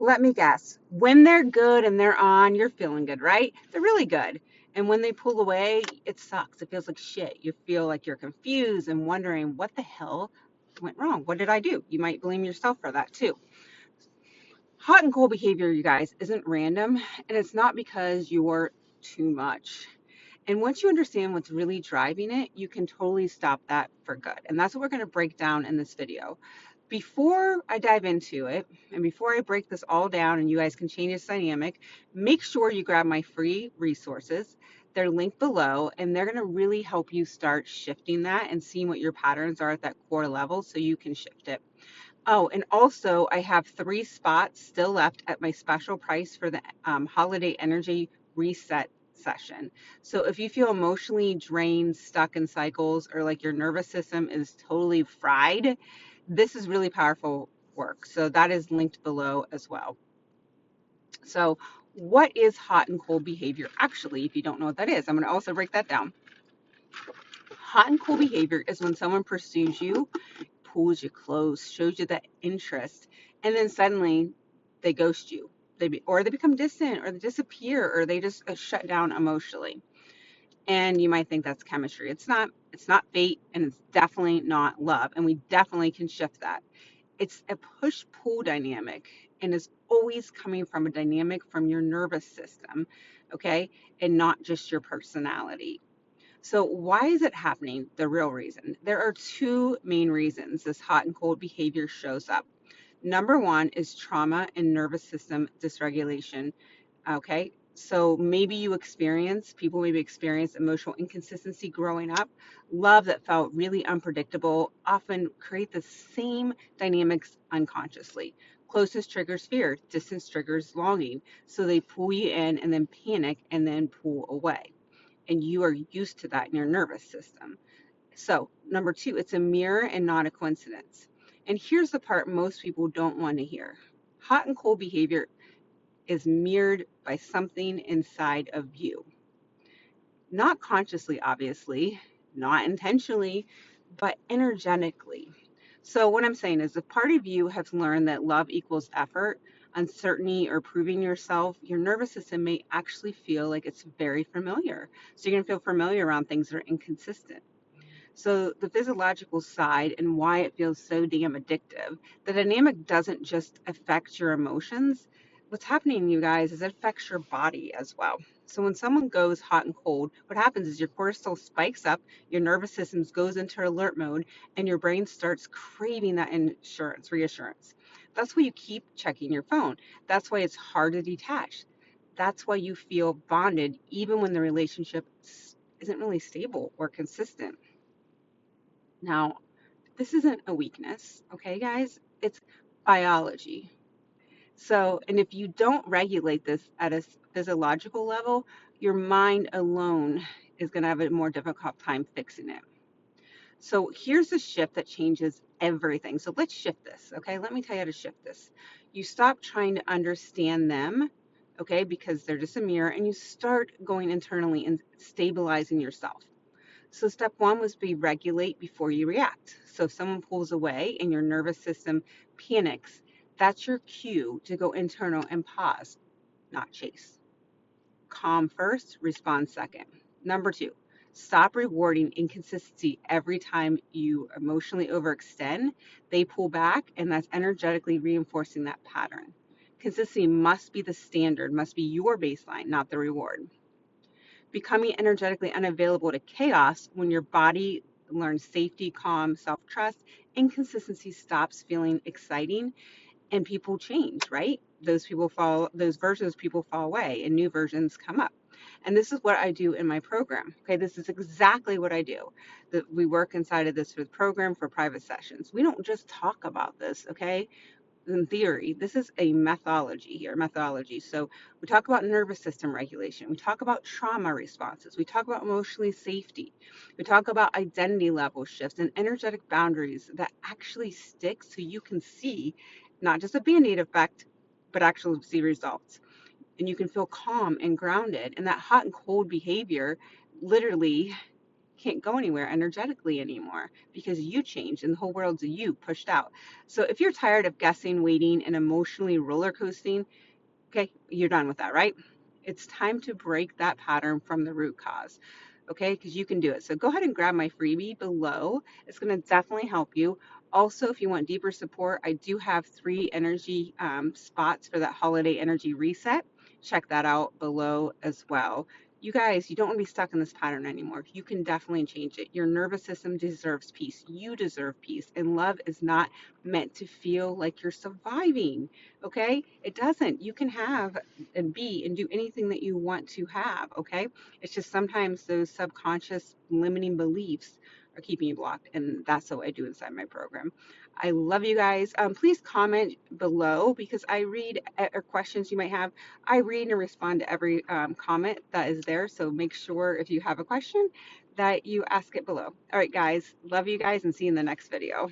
Let me guess. When they're good and they're on, you're feeling good, right? They're really good. And when they pull away, it sucks. It feels like shit. You feel like you're confused and wondering what the hell went wrong. What did I do? You might blame yourself for that too. Hot and cold behavior, you guys, isn't random, and it's not because you're too much. And once you understand what's really driving it, you can totally stop that for good. And that's what we're going to break down in this video. Before I dive into it, and before I break this all down and you guys can change this dynamic, make sure you grab my free resources. They're linked below, and they're going to really help you start shifting that and seeing what your patterns are at that core level so you can shift it. Oh, and also I have 3 spots still left at my special price for the holiday energy reset session. So if you feel emotionally drained, stuck in cycles, or like your nervous system is totally fried, this is really powerful work. So that is linked below as well. So what is hot and cold behavior actually, if you don't know what that is? I'm going to also break that down. Hot and cold behavior is when someone pursues you, pulls you close, shows you that interest, and then suddenly they ghost you. Or they become distant, or they disappear, or they just shut down emotionally. And you might think that's chemistry. It's not. It's not fate, and it's definitely not love. And we definitely can shift that. It's a push-pull dynamic, and is always coming from a dynamic from your nervous system, okay, and not just your personality. So why is it happening? The real reason. There are 2 main reasons this hot and cold behavior shows up. Number 1 is trauma and nervous system dysregulation. Okay. So maybe people maybe experience emotional inconsistency growing up. Love that felt really unpredictable often create the same dynamics unconsciously. Closeness triggers fear, distance triggers longing. So they pull you in and then panic and then pull away, and you are used to that in your nervous system. So, number 2, it's a mirror and not a coincidence. And here's the part most people don't want to hear. Hot and cold behavior is mirrored by something inside of you. Not consciously, obviously, not intentionally, but energetically. So, what I'm saying is, if part of you has learned that love equals effort, uncertainty, or proving yourself, your nervous system may actually feel like it's very familiar. So, you're going to feel familiar around things that are inconsistent. So, the physiological side and why it feels so damn addictive, the dynamic doesn't just affect your emotions. What's happening, you guys, is it affects your body as well. So, when someone goes hot and cold, what happens is your cortisol spikes up, your nervous system goes into alert mode, and your brain starts craving that reassurance. That's why you keep checking your phone. That's why it's hard to detach. That's why you feel bonded even when the relationship isn't really stable or consistent. Now, this isn't a weakness, okay, guys? It's biology. So, and if you don't regulate this at a physiological level, your mind alone is going to have a more difficult time fixing it. So, here's a shift that changes everything. So, let's shift this, okay? Let me tell you how to shift this. You stop trying to understand them, okay, because they're just a mirror, and you start going internally and stabilizing yourself. So step 1 was be regulate before you react. So if someone pulls away and your nervous system panics, that's your cue to go internal and pause, not chase. Calm first, respond second. Number 2, stop rewarding inconsistency every time you emotionally overextend. They pull back, and that's energetically reinforcing that pattern. Consistency must be the standard, must be your baseline, not the reward. Becoming energetically unavailable to chaos when your body learns safety, calm, self-trust, inconsistency stops feeling exciting and people change, right? Those versions of people fall away and new versions come up. And this is what I do in my program. Okay, this is exactly what I do. That we work inside of this for the program for private sessions. We don't just talk about this, okay? In theory, this is a methodology. So we talk about nervous system regulation. We talk about trauma responses. We talk about emotionally safety. We talk about identity level shifts and energetic boundaries that actually stick so you can see not just a band-aid effect, but actually see results. And you can feel calm and grounded. And that hot and cold behavior literally can't go anywhere energetically anymore because you changed and the whole world's you pushed out. So if you're tired of guessing, waiting, and emotionally roller coasting, okay, you're done with that, right? It's time to break that pattern from the root cause, okay? Because you can do it. So go ahead and grab my freebie below. It's going to definitely help you. Also, if you want deeper support, I do have 3 energy spots for that holiday energy reset. Check that out below as well. You guys, you don't want to be stuck in this pattern anymore. You can definitely change it. Your nervous system deserves peace. You deserve peace. And love is not meant to feel like you're surviving, okay? It doesn't. You can have and be and do anything that you want to have, okay? It's just sometimes those subconscious limiting beliefs are keeping you blocked, and that's what I do inside my program. I love you guys. Please comment below because I read or questions you might have. I read and respond to every comment that is there. So make sure if you have a question that you ask it below. All right, guys. Love you guys and see you in the next video.